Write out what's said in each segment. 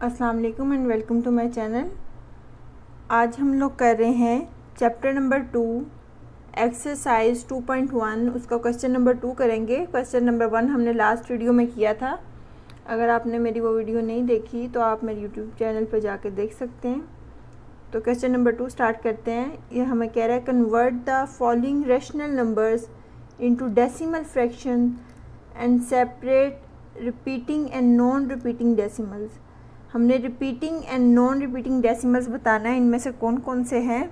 अस्सलाम वालेकुम and welcome to my channel. आज हम लोग कर रहे हैं चैप्टर नंबर 2 एक्सरसाइज 2.1 उसका क्वेश्चन नंबर 2 करेंगे। क्वेश्चन नंबर 1 हमने लास्ट वीडियो में किया था। अगर आपने मेरी वो वीडियो नहीं देखी तो आप मेरे यूट्यूब चैनल पर जाकर देख सकते हैं। तो क्वेश्चन नंबर 2 स्टार्ट करते हैं। ये हमें कह रहा है convert the following rational numbers into decimal fraction and separate repeating and non repeating decimals. हमने repeating and non repeating decimals बताना है, इनमें से कौन कौन से हैं।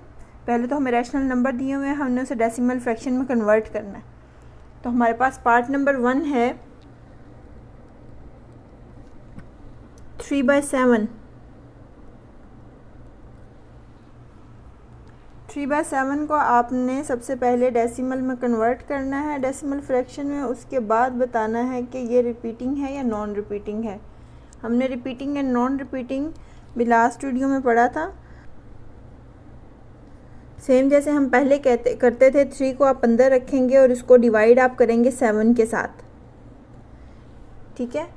पहले तो हमें रैशनल नंबर दिए हुए हैं, हमने उसे डेसिमल फ्रैक्शन में कन्वर्ट करना है। तो हमारे पास पार्ट नंबर 1 है 3/7। 3/7 को आपने सबसे पहले डेसिमल में कन्वर्ट करना है, डेसिमल फ्रैक्शन में। उसके बाद बताना है कि ये रिपीटिंग है या नॉन रिपीटिंग है। हमने रिपीटिंग एंड नॉन रिपीटिंग भी लास्ट वीडियो में पढ़ा था। सेम जैसे हम पहले करते थे, 3 को आप अंदर रखेंगे और इसको डिवाइड आप करेंगे 7 के साथ, ठीक है।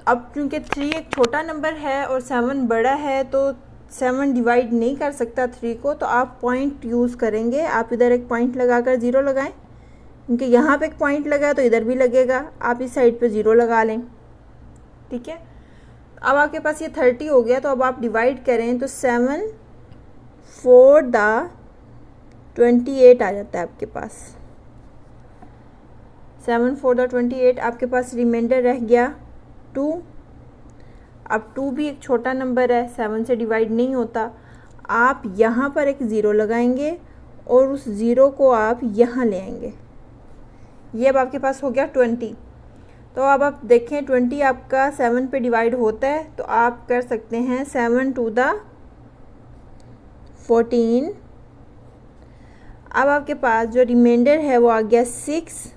अब क्योंकि 3 एक छोटा नंबर है और 7 बड़ा है तो 7 डिवाइड नहीं कर सकता 3 को, तो आप पॉइंट यूज़ करेंगे। आप इधर एक पॉइंट लगाकर 0 लगाएं, क्योंकि यहाँ पे एक पॉइंट लगा तो इधर भी लगेगा। आप इस साइड पे 0 लगा लें, ठीक है। अब आपके पास ये 30 हो गया, तो अब आप डिवाइड करें तो 7 4 द 28 आ जाता है आपके पास। 7 4 द 28। आपके पास रिमाइंडर रह गया 2। अब 2 भी एक छोटा नंबर है, 7 से डिवाइड नहीं होता। आप यहाँ पर एक 0 लगाएंगे और उस 0 को आप यहाँ ले आएंगे। ये अब आपके पास हो गया 20। तो अब आप देखें 20 आपका 7 पे डिवाइड होता है, तो आप कर सकते हैं 7 2 द 14। अब आपके पास जो रिमाइंडर है वो आ गया 6।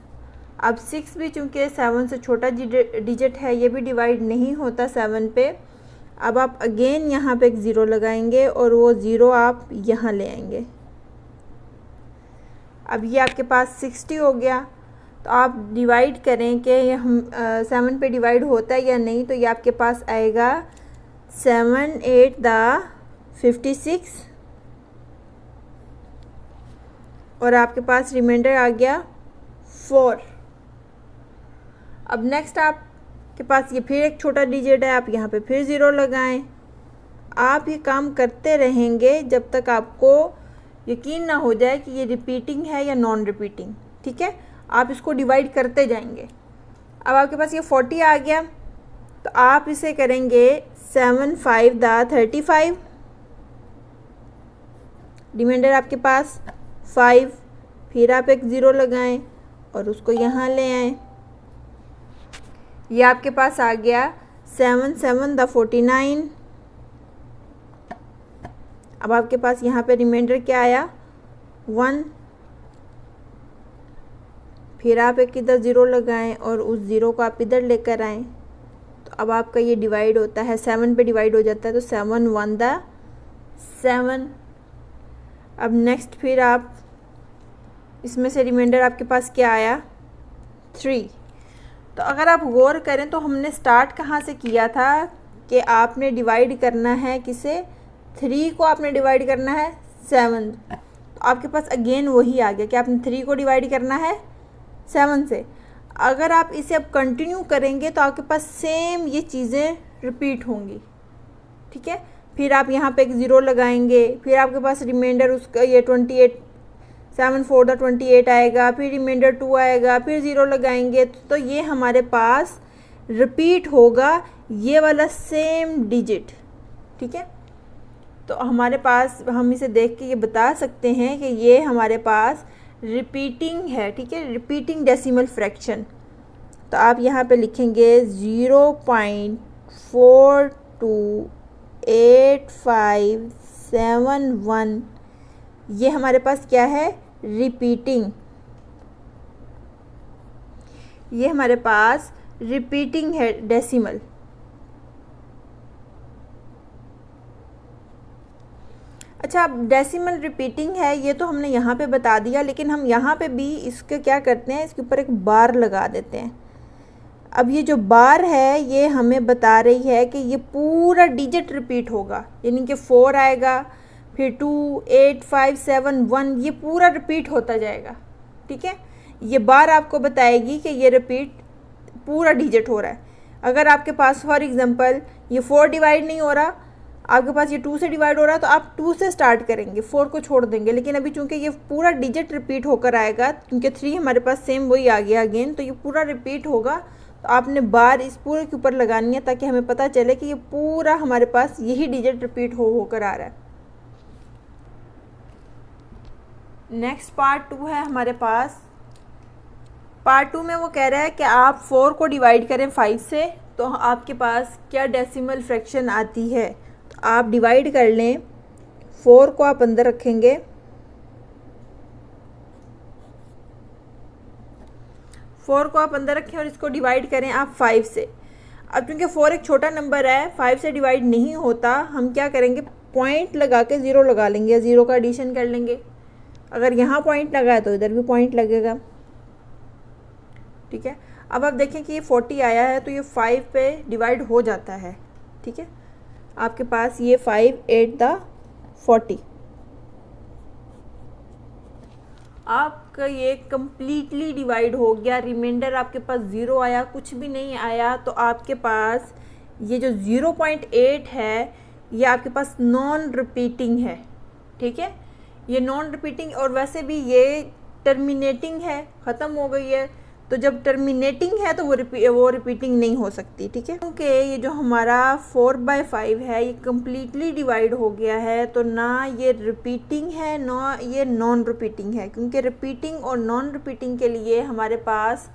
अब 6 भी चूँकि 7 से छोटा डिजिट है, ये भी डिवाइड नहीं होता 7 पे। अब आप अगेन यहाँ पे एक 0 लगाएंगे और वो 0 आप यहाँ ले आएंगे। अब ये आपके पास 60 हो गया। तो आप डिवाइड करें कि ये हम 7 पे डिवाइड होता है या नहीं। तो ये आपके पास आएगा 7 8 द 56 और आपके पास रिमाइंडर आ गया 4। अब नेक्स्ट आपके पास ये फिर एक छोटा डिजिट है, आप यहाँ पे फिर 0 लगाएं। आप ये काम करते रहेंगे जब तक आपको यकीन ना हो जाए कि ये रिपीटिंग है या नॉन रिपीटिंग, ठीक है। आप इसको डिवाइड करते जाएंगे। अब आपके पास ये 40 आ गया, तो आप इसे करेंगे 7 5 द 35। रिमाइंडर आपके पास 5। फिर आप एक 0 लगाएं और उसको यहाँ ले आएं। ये आपके पास आ गया 7 7 द 49। अब आपके पास यहाँ पे रिमाइंडर क्या आया 1। फिर आप एक इधर 0 लगाएं और उस 0 को आप इधर लेकर आएं। तो अब आपका ये डिवाइड होता है, 7 पे डिवाइड हो जाता है, तो 7 1 द 7। अब नेक्स्ट फिर आप इसमें से रिमाइंडर आपके पास क्या आया 3। तो अगर आप गौर करें तो हमने स्टार्ट कहाँ से किया था कि आपने डिवाइड करना है किसे, 3 को आपने डिवाइड करना है 7। तो आपके पास अगेन वही आ गया कि आपने 3 को डिवाइड करना है 7 से। अगर आप इसे अब कंटिन्यू करेंगे तो आपके पास सेम ये चीज़ें रिपीट होंगी, ठीक है। फिर आप यहाँ पे एक 0 लगाएंगे, फिर आपके पास रिमाइंडर उसका ये 28 7 4 द 28 आएगा, फिर रिमाइंडर 2 आएगा, फिर 0 लगाएंगे। तो ये हमारे पास रिपीट होगा ये वाला सेम डिजिट, ठीक है। तो हमारे पास हम इसे देख के ये बता सकते हैं कि ये हमारे पास रिपीटिंग है, ठीक है, रिपीटिंग डेसिमल फ्रैक्शन। तो आप यहाँ पे लिखेंगे 0.428571। ये हमारे पास क्या है, रिपीटिंग। ये हमारे पास रिपीटिंग है डेसिमल। अच्छा, अब डेसिमल रिपीटिंग है ये तो हमने यहाँ पे बता दिया, लेकिन हम यहाँ पे भी इसके क्या करते हैं, इसके ऊपर एक बार लगा देते हैं। अब ये जो बार है ये हमें बता रही है कि ये पूरा डिजिट रिपीट होगा, यानी कि 4 आएगा, फिर 2, 8, 5, 7, 1, ये पूरा रिपीट होता जाएगा। ठीक है, ये बार आपको बताएगी कि ये रिपीट पूरा डिजिट हो रहा है। अगर आपके पास फॉर एग्जांपल ये 4 डिवाइड नहीं हो रहा, आपके पास ये 2 से डिवाइड हो रहा है, तो आप 2 से स्टार्ट करेंगे, 4 को छोड़ देंगे। लेकिन अभी चूंकि ये पूरा डिजिट रिपीट होकर आएगा, क्योंकि 3 हमारे पास सेम वही आ गया अगेन, तो ये पूरा रिपीट होगा। तो आपने बार इस पूरे के ऊपर लगानी है ताकि हमें पता चले कि ये पूरा हमारे पास यही डिजिट रिपीट होकर आ रहा है। नेक्स्ट पार्ट 2 है हमारे पास। पार्ट 2 में वो कह रहा है कि आप 4 को डिवाइड करें 5 से, तो आपके पास क्या डेसिमल फ्रैक्शन आती है। तो आप डिवाइड कर लें, 4 को आप अंदर रखेंगे, 4 को आप अंदर रखें और इसको डिवाइड करें आप 5 से। अब क्योंकि 4 एक छोटा नंबर है, 5 से डिवाइड नहीं होता, हम क्या करेंगे, पॉइंट लगा के 0 लगा लेंगे या 0 का एडिशन कर लेंगे। अगर यहाँ पॉइंट लगा है तो इधर भी पॉइंट लगेगा। ठीक है, अब आप देखें कि ये 40 आया है तो ये 5 पे डिवाइड हो जाता है। ठीक है, आपके पास ये 5 8 द 40, आपका ये कम्प्लीटली डिवाइड हो गया। रिमाइंडर आपके पास 0 आया, कुछ भी नहीं आया। तो आपके पास ये जो 0.8 है ये आपके पास नॉन रिपीटिंग है। ठीक है, ये नॉन रिपीटिंग, और वैसे भी ये टर्मिनेटिंग है, ख़त्म हो गई है। तो जब टर्मिनेटिंग है तो वो रिपीटिंग नहीं हो सकती। ठीक है, क्योंकि ये जो हमारा 4/5 है ये कम्प्लीटली डिवाइड हो गया है, तो ना ये रिपीटिंग है ना ये नॉन रिपीटिंग है। क्योंकि रिपीटिंग और नॉन रिपीटिंग के लिए हमारे पास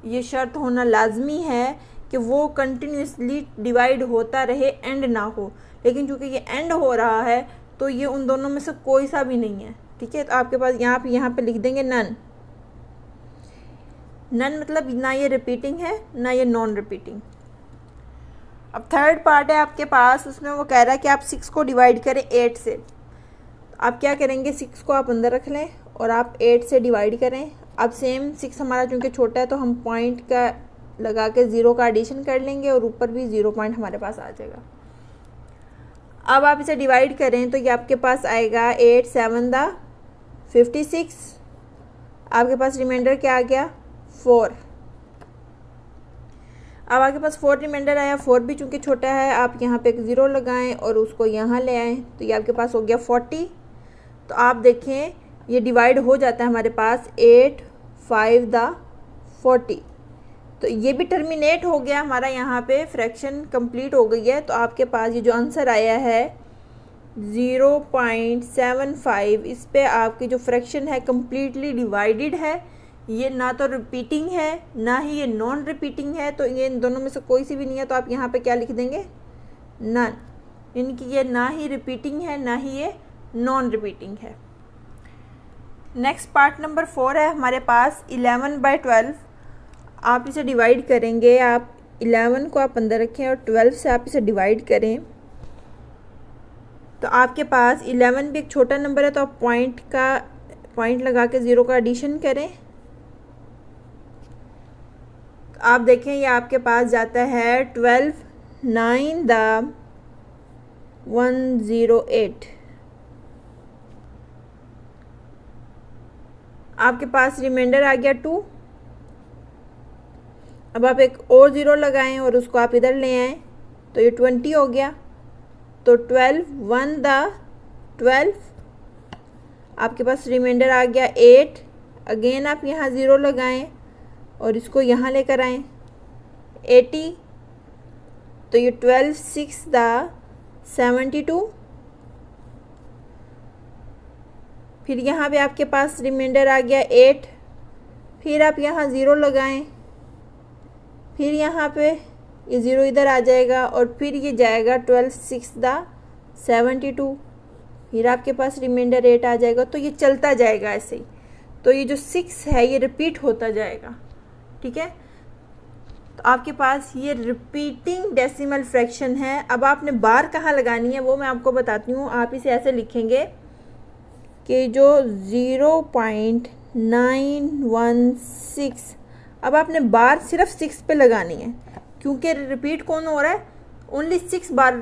ये शर्त होना लाजमी है कि वो कंटिन्यूसली डिवाइड होता रहे, एंड ना हो। लेकिन चूँकि ये एंड हो रहा है तो ये उन दोनों में से कोई सा भी नहीं है। ठीक है, तो आपके पास यहाँ पे लिख देंगे नन। नन मतलब ना ये रिपीटिंग है ना ये नॉन रिपीटिंग। अब थर्ड पार्ट है आपके पास, उसमें वो कह रहा है कि आप 6 को डिवाइड करें 8 से। तो आप क्या करेंगे, 6 को आप अंदर रख लें और आप 8 से डिवाइड करें। अब सेम 6 हमारा चूँकि छोटा है तो हम पॉइंट का लगा के 0 का एडिशन कर लेंगे और ऊपर भी 0 पॉइंट हमारे पास आ जाएगा। अब आप इसे डिवाइड करें तो ये आपके पास आएगा 8 7 द 56। आपके पास रिमाइंडर क्या आ गया, 4। अब आपके पास 4 रिमाइंडर आया। 4 भी चूँकि छोटा है, आप यहाँ पे एक 0 लगाएं और उसको यहाँ ले आएँ, तो ये आपके पास हो गया 40। तो आप देखें ये डिवाइड हो जाता है हमारे पास 8 5 द 40। तो ये भी टर्मिनेट हो गया हमारा, यहाँ पे फ्रैक्शन कंप्लीट हो गई है। तो आपके पास ये जो आंसर आया है 0.75, इस पे आपकी जो फ्रैक्शन है कम्प्लीटली डिवाइडेड है। ये ना तो रिपीटिंग है ना ही ये नॉन रिपीटिंग है, तो ये इन दोनों में से कोई सी भी नहीं है। तो आप यहाँ पे क्या लिख देंगे, नन, यानी कि ये ना ही रिपीटिंग है ना ही ये नॉन रिपीटिंग है। नेक्स्ट पार्ट नंबर 4 है हमारे पास 11/12। आप इसे डिवाइड करेंगे, आप 11 को आप अंदर रखें और 12 से आप इसे डिवाइड करें। तो आपके पास 11 भी एक छोटा नंबर है, तो आप पॉइंट लगा के 0 का एडिशन करें। तो आप देखें ये आपके पास जाता है 12 9 द 108। आपके पास रिमाइंडर आ गया 2। अब आप एक और 0 लगाएं और उसको आप इधर ले आएँ, तो ये 20 हो गया। तो 12 1 द 12। आपके पास रिमाइंडर आ गया 8। अगेन आप यहाँ 0 लगाएं और इसको यहाँ लेकर आएँ, 80। तो ये 12 6 द 72। फिर यहाँ पे आपके पास रिमाइंडर आ गया 8। फिर आप यहाँ 0 लगाएं, फिर यहाँ पे ये 0 इधर आ जाएगा और फिर ये जाएगा 12 6 द 72। फिर आपके पास रिमाइंडर 8 आ जाएगा। तो ये चलता जाएगा ऐसे ही। तो ये जो 6 है ये रिपीट होता जाएगा। ठीक है, तो आपके पास ये रिपीटिंग डेसिमल फ्रैक्शन है। अब आपने बार कहाँ लगानी है वो मैं आपको बताती हूँ। आप इसे ऐसे लिखेंगे कि जो 0.916 अब आपने बार सिर्फ 6 पे लगानी है, क्योंकि रिपीट कौन हो रहा है, ओनली 6 बार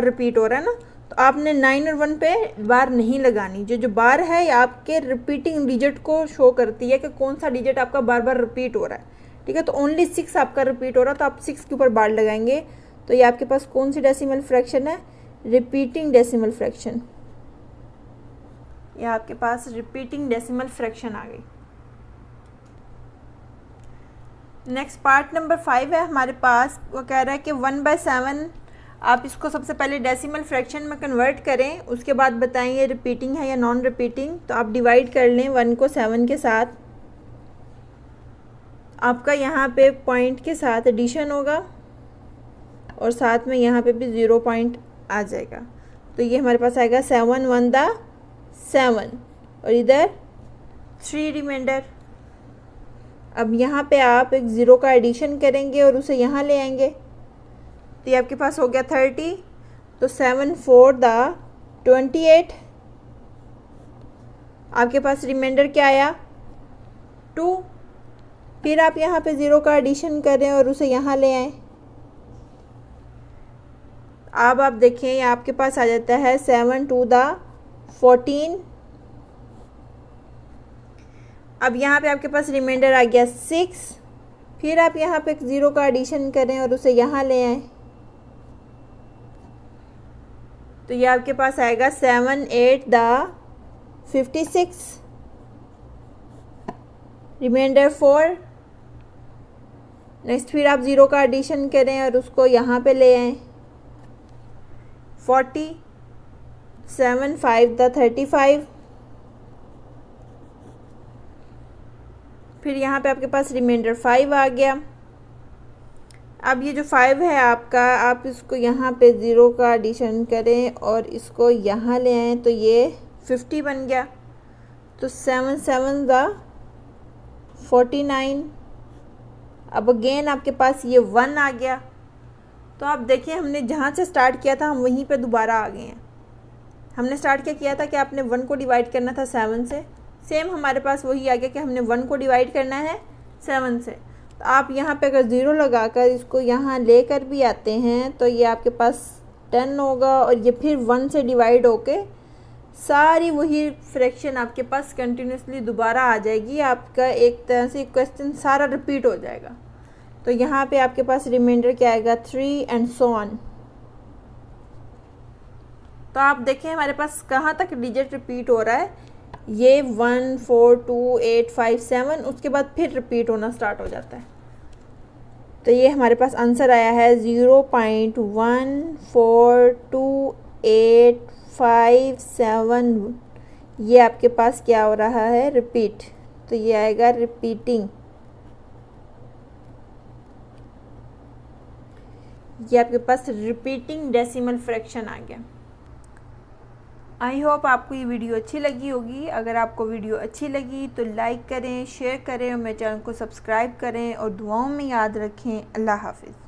रिपीट हो रहा है ना, तो आपने 9 और 1 पे बार नहीं लगानी। जो बार है ये आपके रिपीटिंग डिजिट को शो करती है कि कौन सा डिजिट आपका बार बार रिपीट हो रहा है, ठीक है। तो ओनली 6 आपका रिपीट हो रहा है, तो आप 6 के ऊपर बार लगाएंगे। तो ये आपके पास कौन सी डेसिमल फ्रैक्शन है, रिपीटिंग डेसिमल फ्रैक्शन। ये आपके पास रिपीटिंग डेसिमल फ्रैक्शन आ गई। नेक्स्ट पार्ट नंबर 5 है हमारे पास, वो कह रहा है कि 1/7 आप इसको सबसे पहले डेसिमल फ्रैक्शन में कन्वर्ट करें, उसके बाद बताएंगे रिपीटिंग है या नॉन रिपीटिंग। तो आप डिवाइड कर लें 1 को 7 के साथ, आपका यहाँ पे पॉइंट के साथ एडिशन होगा और साथ में यहाँ पे भी 0 पॉइंट आ जाएगा। तो ये हमारे पास आएगा 7 1 दा 7 और इधर 3 रिमाइंडर। अब यहाँ पे आप एक 0 का एडिशन करेंगे और उसे यहाँ ले आएंगे, तो ये आपके पास हो गया 30। तो 7 4 दा 28। आपके पास रिमाइंडर क्या आया, 2। फिर आप यहाँ पे 0 का एडिशन करें और उसे यहाँ ले आएं। अब आप देखें ये आपके पास आ जाता है 7 2 दा 14। अब यहाँ पे आपके पास रिमाइंडर आ गया 6। फिर आप यहाँ पे 0 का एडिशन करें और उसे यहाँ ले आएं, तो ये आपके पास आएगा 7 8 दा 56। रिमाइंडर 4। नेक्स्ट फिर आप 0 का एडिशन करें और उसको यहाँ पे ले आएं, 40। 7 5 दा 35। फिर यहाँ पे आपके पास रिमाइंडर 5 आ गया। अब ये जो 5 है आपका, आप इसको यहाँ पे 0 का एडिशन करें और इसको यहाँ ले आएं, तो ये 50 बन गया। तो 7 7 दा 49। अब अगेन आपके पास ये 1 आ गया। तो आप देखिए हमने जहाँ से स्टार्ट किया था हम वहीं पे दोबारा आ गए हैं। हमने स्टार्ट क्या किया था कि आपने 1 को डिवाइड करना था 7 से, सेम हमारे पास वही आ गया कि हमने 1 को डिवाइड करना है 7 से। तो आप यहाँ पे अगर 0 लगाकर इसको यहाँ लेकर भी आते हैं तो ये आपके पास 10 होगा और ये फिर 1 से डिवाइड होके सारी वही फ्रैक्शन आपके पास कंटिन्यूसली दोबारा आ जाएगी। आपका एक तरह से क्वेश्चन सारा रिपीट हो जाएगा। तो यहाँ पे आपके पास रिमाइंडर क्या आएगा, 3 एंड सो ऑन। तो आप देखें हमारे पास कहाँ तक डिजिट रिपीट हो रहा है, ये 1 4 2 8 5 7, उसके बाद फिर रिपीट होना स्टार्ट हो जाता है। तो ये हमारे पास आंसर आया है 0.142857। ये आपके पास क्या हो रहा है, रिपीट। तो ये आएगा रिपीटिंग। ये आपके पास रिपीटिंग डेसिमल फ्रैक्शन आ गया। आई होप आपको ये वीडियो अच्छी लगी होगी। अगर आपको वीडियो अच्छी लगी तो लाइक करें, शेयर करें और मेरे चैनल को सब्सक्राइब करें और दुआओं में याद रखें। अल्लाह हाफिज़।